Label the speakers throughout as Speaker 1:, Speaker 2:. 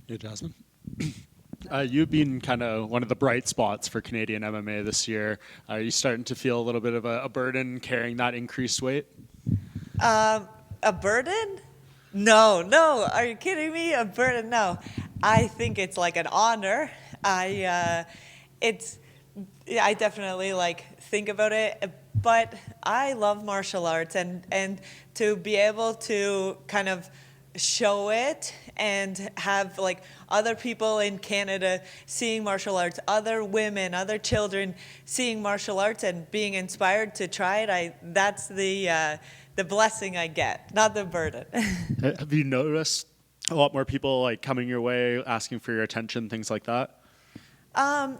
Speaker 1: Hey, Jasmine. You've been kind of one of the bright spots for Canadian MMA this year. Are you starting to feel a little bit of a burden carrying that increased weight?
Speaker 2: A burden? No, no. Are you kidding me? A burden? No. I think it's like an honor. It's, yeah, I definitely like think about it, but I love martial arts and to be able to kind of show it and have like other people in Canada seeing martial arts, other women, other children seeing martial arts and being inspired to try it. That's the blessing I get, not the burden.
Speaker 1: Have you noticed a lot more people like coming your way, asking for your attention, things like that?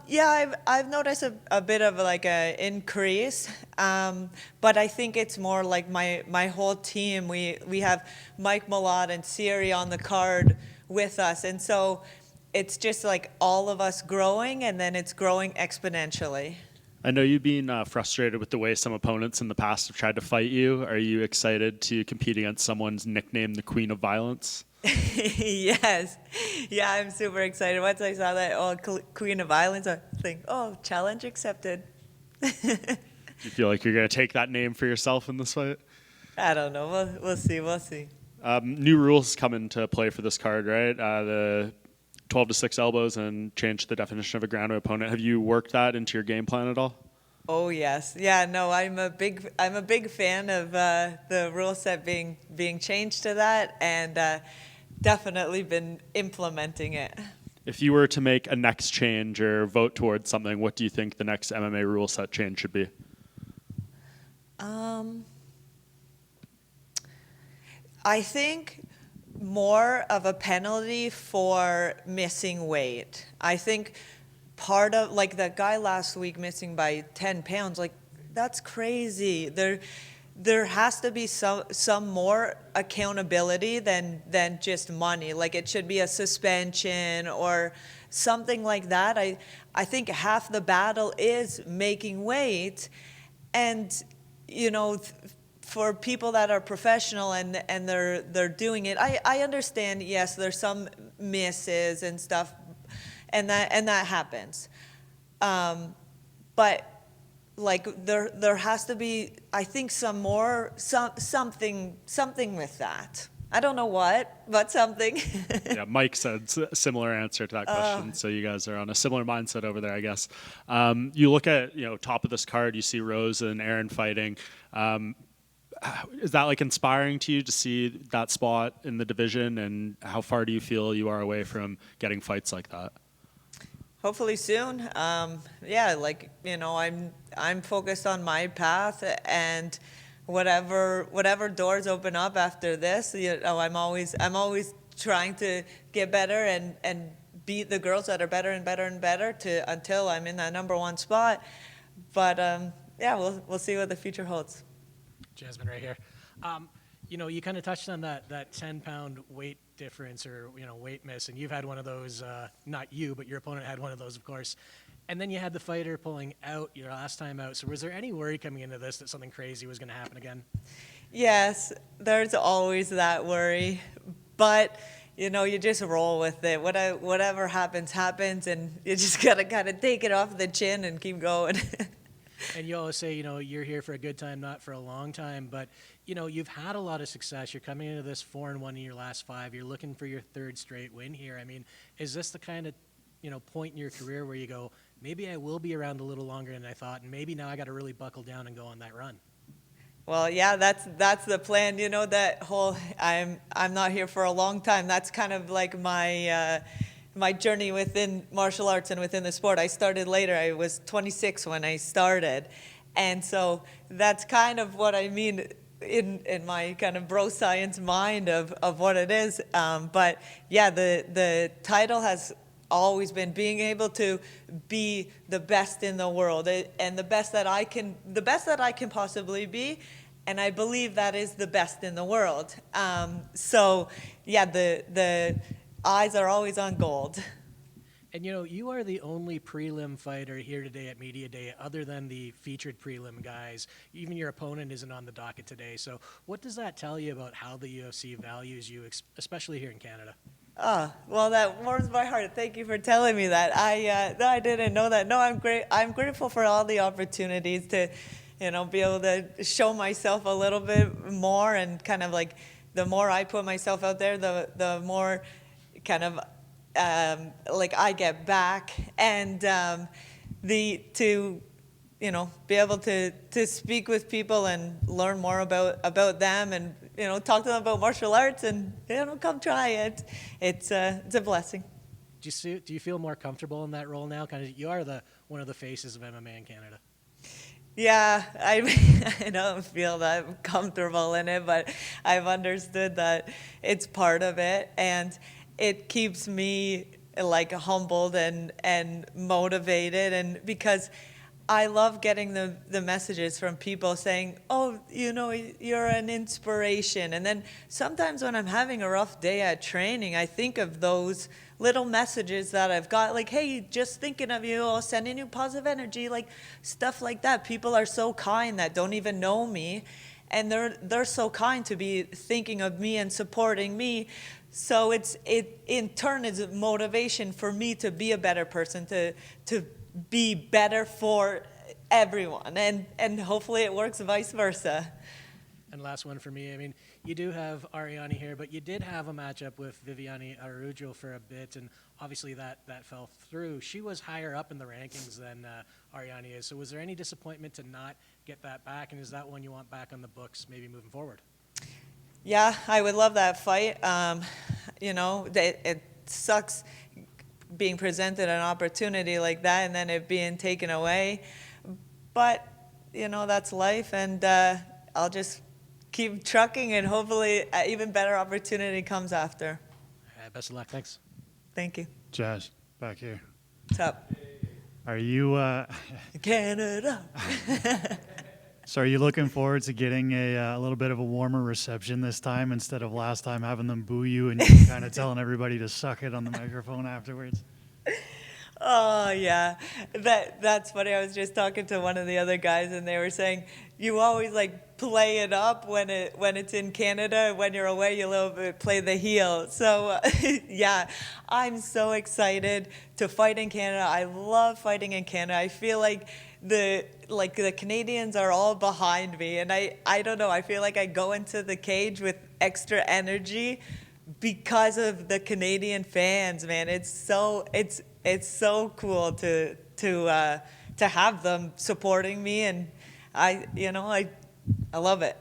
Speaker 2: Yeah, I've noticed a bit of like a increase, but I think it's more like my whole team. We have Mike Malott and Siri on the card with us, and so it's just like all of us growing, and then it's growing exponentially.
Speaker 1: I know you've been frustrated with the way some opponents in the past have tried to fight you. Are you excited to compete against someone's nicknamed the Queen of Violence?
Speaker 2: Yes, yeah, I'm super excited. Once I saw that, Queen of Violence, I think, oh, challenge accepted.
Speaker 1: Do you feel like you're going to take that name for yourself in this fight?
Speaker 2: I don't know. We'll see. We'll see.
Speaker 1: New rules come into play for this card, right? The 12 to 6 elbows and change the definition of a ground opponent. Have you worked that into your game plan at all?
Speaker 2: Oh yes, yeah. No, I'm a big fan of the rule set being changed to that, and definitely been implementing it.
Speaker 1: If you were to make a next change or vote towards something, what do you think the next MMA rule set change should be?
Speaker 2: Um, I think more of a penalty for missing weight. I think part of like that guy last week missing by 10 pounds, like that's crazy. There has to be some more accountability than just money. Like it should be a suspension or something like that. I think half the battle is making weight, and you know for people that are professional and they're doing it, I understand, yes, there's some misses and stuff, and that happens. But like there has to be, I think, something with that. I don't know what, but something.
Speaker 1: Yeah, Mike said a similar answer to that question. So you guys are on a similar mindset over there, I guess. You look at top of this card, you see Rose and Aaron fighting. Is that like inspiring to you to see that spot in the division, and how far do you feel you are away from getting fights like that?
Speaker 2: Hopefully soon. Yeah, like I'm focused on my path, and whatever doors open up after this, I'm always trying to get better and beat the girls that are better and better and better to until I'm in that number one spot. But yeah, we'll see what the future holds.
Speaker 3: Jasmine, right here. You kind of touched on that 10-pound weight difference or weight miss, and you've had one of those. Not you, but your opponent had one of those, of course. And then you had the fighter pulling out your last time out. So was there any worry coming into this that something crazy was going to happen again?
Speaker 2: Yes, there's always that worry, but you just roll with it. Whatever happens, happens, and you just gotta kind of take it off the chin and keep going.
Speaker 3: And you always say, you're here for a good time, not for a long time. But, you've had a lot of success. You're coming into this 4-1 in your last 5. You're looking for your third straight win here. I mean, is this the kind of, point in your career where you go, maybe I will be around a little longer than I thought, and maybe now I got to really buckle down and go on that run?
Speaker 2: Well, yeah, that's the plan. That whole I'm not here for a long time. That's kind of like my journey within martial arts and within the sport. I started later. I was 26 when I started. And so that's kind of what I mean in my kind of bro science mind of what it is. But yeah, the title has always been being able to be the best in the world and the best that I can possibly be. And I believe that is the best in the world. So yeah, the eyes are always on gold.
Speaker 3: And you are the only prelim fighter here today at Media Day other than the featured prelim guys. Even your opponent isn't on the docket today. So what does that tell you about how the UFC values you, especially here in Canada?
Speaker 2: Oh, well, that warms my heart. Thank you for telling me that. No, I didn't know that. No, I'm great. I'm grateful for all the opportunities to, be able to show myself a little bit more, and kind of like the more I put myself out there, the more kind of like I get back, and to be able to speak with people and learn more about them, and talk to them about martial arts, and come try it. It's a blessing.
Speaker 3: Do you feel more comfortable in that role now? Kind of, you are one of the faces of MMA in Canada.
Speaker 2: Yeah, I don't feel that comfortable in it, but I've understood that it's part of it, and it keeps me like humbled and motivated, and because I love getting the messages from people saying, oh, you're an inspiration. And then sometimes when I'm having a rough day at training, I think of those little messages that I've got, like, hey, just thinking of you, or sending you positive energy, like stuff like that. People are so kind that don't even know me, and they're so kind to be thinking of me and supporting me. So it in turn is a motivation for me to be a better person, to be better for everyone, and hopefully it works vice versa.
Speaker 3: And last one for me, I mean, you do have Ariane here, but you did have a matchup with Viviane Araujo for a bit, and obviously that fell through. She was higher up in the rankings than Ariane is, so was there any disappointment to not get that back, and is that one you want back on the books maybe moving forward?
Speaker 2: Yeah, I would love that fight. It sucks being presented an opportunity like that and then it being taken away. But, that's life, and I'll just keep trucking, and hopefully an even better opportunity comes after.
Speaker 3: Best of luck. Thanks.
Speaker 2: Thank you.
Speaker 4: Josh, back here.
Speaker 2: What's up?
Speaker 4: Are you
Speaker 2: Canada.
Speaker 4: So are you looking forward to getting a little bit of a warmer reception this time, instead of last time having them boo you and you kind of telling everybody to suck it on the microphone afterwards?
Speaker 2: Oh yeah, that's funny. I was just talking to one of the other guys, and they were saying you always like play it up when it's in Canada. When you're away, you a little bit play the heel. So yeah, I'm so excited to fight in Canada. I love fighting in Canada. I feel like the Canadians are all behind me, and I don't know. I feel like I go into the cage with extra energy because of the Canadian fans, man. It's so cool to have them supporting me, and I love it.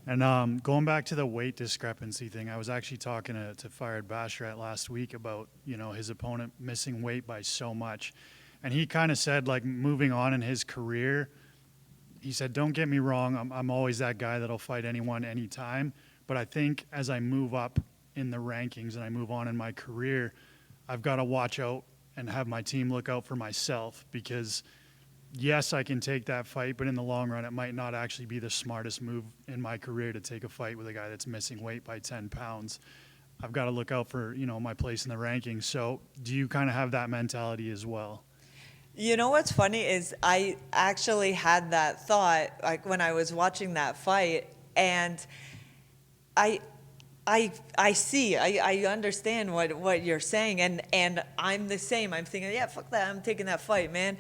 Speaker 4: And going back to the weight discrepancy thing, I was actually talking to Fired Basharat last week about his opponent missing weight by so much, and he kind of said, like, moving on in his career, he said, don't get me wrong, I'm always that guy that'll fight anyone anytime, but I think as I move up in the rankings and I move on in my career, I've got to watch out and have my team look out for myself, because yes, I can take that fight, but in the long run, it might not actually be the smartest move in my career to take a fight with a guy that's missing weight by 10 pounds. I've got to look out for, my place in the rankings. So do you kind of have that mentality as well?
Speaker 2: What's funny is I actually had that thought, like, when I was watching that fight, and I understand what you're saying, and I'm the same. I'm thinking, yeah, fuck that, I'm taking that fight, man.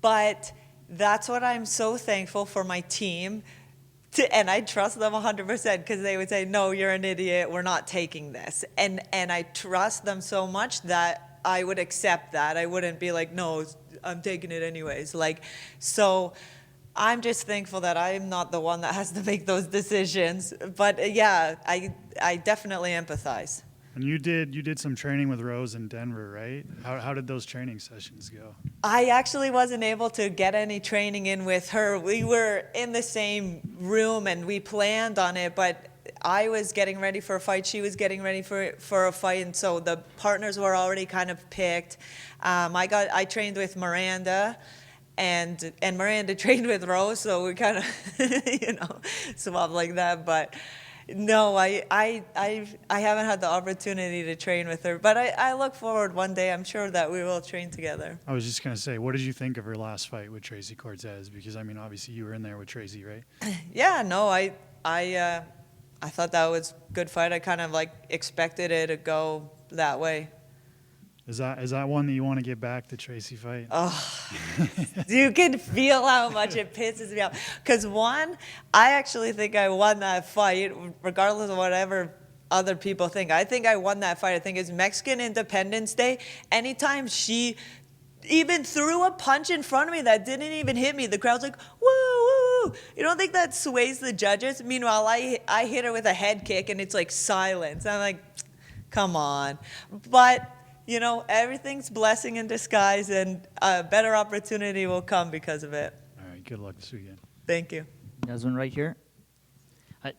Speaker 2: But that's what I'm so thankful for my team, and I trust them 100%, because they would say, no, you're an idiot, we're not taking this. And I trust them so much that I would accept that. I wouldn't be like, no, I'm taking it anyways. So I'm just thankful that I'm not the one that has to make those decisions. But yeah, I definitely empathize.
Speaker 4: And you did some training with Rose in Denver, right? How did those training sessions go?
Speaker 2: I actually wasn't able to get any training in with her. We were in the same room and we planned on it, but I was getting ready for a fight. She was getting ready for a fight, and so the partners were already kind of picked. I trained with Miranda, and Miranda trained with Rose, so we kind of swapped like that. But no, I haven't had the opportunity to train with her, but I look forward one day. I'm sure that we will train together.
Speaker 4: I was just going to say, what did you think of her last fight with Tracy Cortez? Because, I mean, obviously you were in there with Tracy, right?
Speaker 2: Yeah, no, I thought that was a good fight. I kind of expected it to go that way.
Speaker 4: Is that one that you want to get back, the Tracy fight?
Speaker 2: You can feel how much it pisses me off. Because one, I actually think I won that fight, regardless of whatever other people think. I think I won that fight. I think it's Mexican Independence Day. Anytime she even threw a punch in front of me that didn't even hit me, the crowd's like, woo, woo. You don't think that sways the judges? Meanwhile, I hit her with a head kick, and it's like silence. I'm like, come on. But you know, everything's blessing in disguise, and a better opportunity will come because of it.
Speaker 4: All right, good luck this weekend.
Speaker 2: Thank you.
Speaker 5: Jasmine, right here.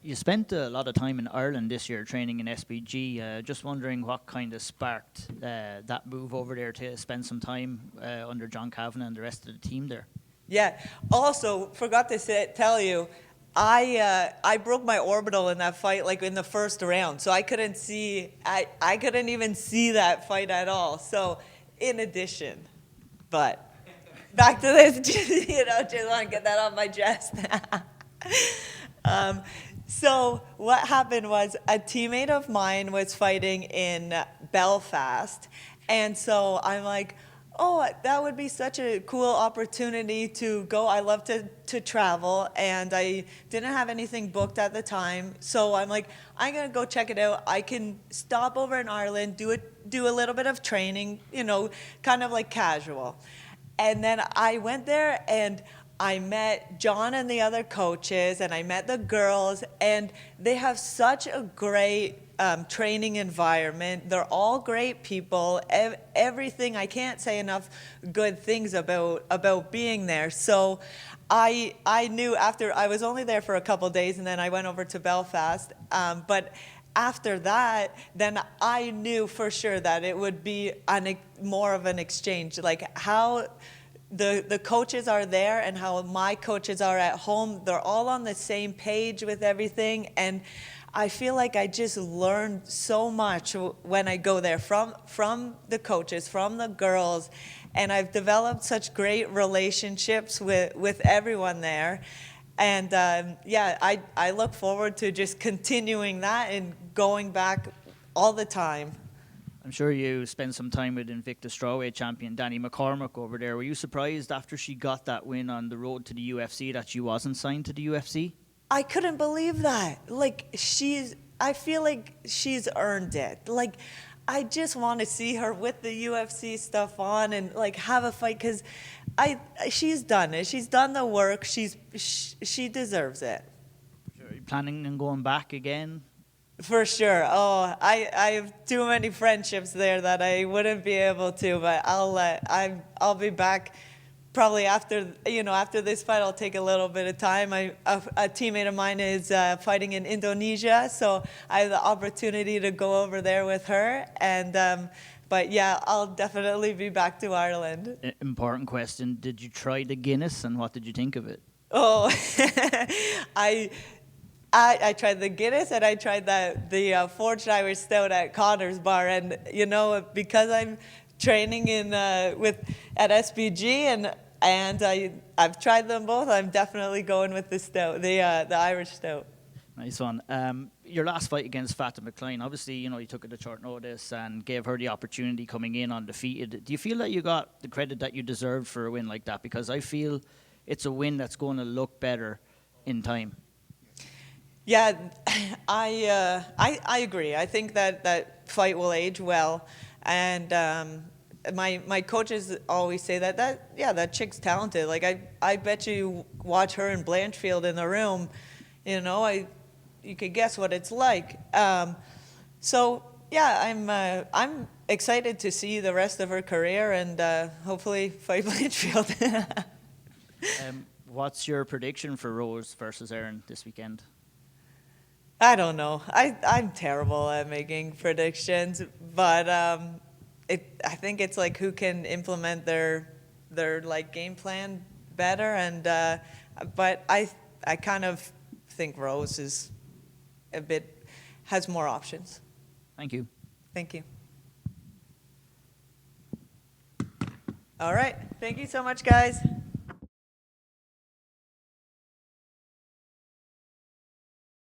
Speaker 5: You spent a lot of time in Ireland this year training in SBG. Just wondering what kind of sparked that move over there to spend some time under John Kavanagh and the rest of the team there.
Speaker 2: Yeah. Also, forgot to tell you, I broke my orbital in that fight, like in the first round, so I couldn't see. I couldn't even see that fight at all. So, in addition, but back to this, just want to get that off my chest. So what happened was a teammate of mine was fighting in Belfast, and so I'm like, oh, that would be such a cool opportunity to go. I love to travel, and I didn't have anything booked at the time. So I'm like, I'm going to go check it out. I can stop over in Ireland, do a little bit of training, you know, kind of like casual. And then I went there, and I met John and the other coaches, and I met the girls, and they have such a great training environment. They're all great people. Everything, I can't say enough good things about being there. So I knew after, I was only there for a couple of days, and then I went over to Belfast. But after that, then I knew for sure that it would be more of an exchange, like how the coaches are there and how my coaches are at home. They're all on the same page with everything, and I feel like I just learned so much when I go there from the coaches, from the girls, and I've developed such great relationships with everyone there. And yeah, I look forward to just continuing that and going back all the time.
Speaker 5: I'm sure you spent some time with Invicta strawweight champion Danny McCormick over there. Were you surprised after she got that win on the road to the UFC that she wasn't signed to the UFC?
Speaker 2: I couldn't believe that. Like, I feel like she's earned it. Like, I just want to see her with the UFC stuff on and like have a fight, because she's done it. She's done the work. She deserves it.
Speaker 5: Are you planning on going back again?
Speaker 2: For sure. Oh, I have too many friendships there that I wouldn't be able to, but I'll be back probably after this fight. I'll take a little bit of time. A teammate of mine is fighting in Indonesia, so I have the opportunity to go over there with her. And but yeah, I'll definitely be back to Ireland.
Speaker 5: Important question. Did you try the Guinness, and what did you think of it?
Speaker 2: Oh, I tried the Guinness, and I tried the Forged Irish Stout at Connor's Bar, and you know, because I'm training at SBG and I've tried them both, I'm definitely going with the stout, the Irish Stout.
Speaker 5: Nice one. Your last fight against Fatima McClain, obviously, you know, you took it at short notice and gave her the opportunity coming in undefeated. Do you feel that you got the credit that you deserved for a win like that? Because I feel it's a win that's going to look better in time.
Speaker 2: Yeah, I agree. I think that fight will age well, and my coaches always say that chick's talented. Like I bet you watch her and Blanchfield in the room, you know, you could guess what it's like. So yeah, I'm excited to see the rest of her career and hopefully fight Blanchfield.
Speaker 5: What's your prediction for Rose versus Aaron this weekend?
Speaker 2: I don't know. I'm terrible at making predictions, but I think it's like who can implement their like game plan better, and but I kind of think Rose is has more options.
Speaker 5: Thank you.
Speaker 2: Thank you. All right. Thank you so much, guys.